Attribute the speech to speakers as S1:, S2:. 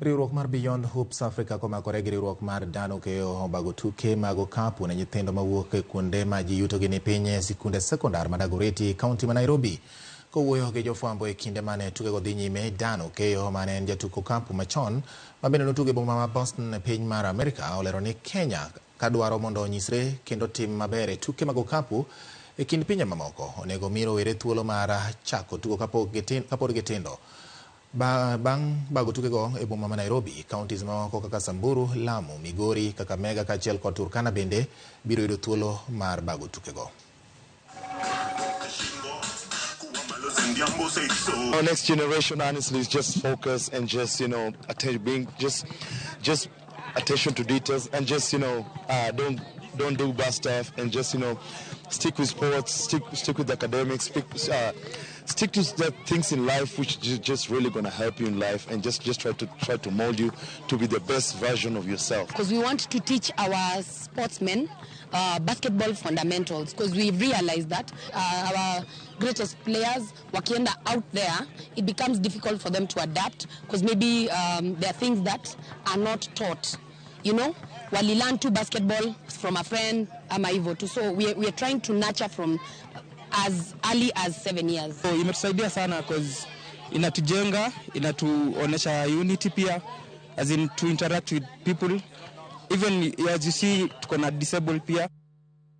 S1: Riwruok mar Beyond Hoops Africa komakore gi riwruok mar Dan Okeyo obago tuke mag okapu ne nyithindo mawuok e kuonde ma ji yutogi ni piny e sikunde sekondar ma Dagoretti, kaunti ma Nairobi. Kowuoyo gi jofwambo e kinde mane tukego dhi nyime, Dan Okeyo mane en jatuk okapu machon ma bende notugo e boma ma Boston e piny mar Amerika olero ni Kenya kadwaro mondo onyisre kendo tim maber e tuke mag okapu e kind pinje mamoko onego mi rowere thuolo mar chako tugo kapod gitindo. Bang' bago tukego e boma ma Nairobi, kauntis mamoko kaka Samburu, Lamu, Migori, Kakamega kaachiel kod Turkana bende biro yudo thuolo mar bago tukego.
S2: Our next generation honestly is just focus and just, being just attention to details and just, don't do bad stuff and just, stick with sports, stick with academics, stick to the things in life which is just really going to help you in life, and just try to mold you to be the best version of yourself.
S3: Because we want to teach our sportsmen basketball fundamentals, because we've realized that our greatest players wakienda out there, it becomes difficult for them to adapt because maybe there are things that are not taught. Wali learn to basketball from a friend ama hivyo tu, so we are trying to nurture from as early as 7 years.
S4: So imetusaidia sana because inatujenga, inatuonesha unity pia, as in to interact with people, even as you see tuko na disabled pia.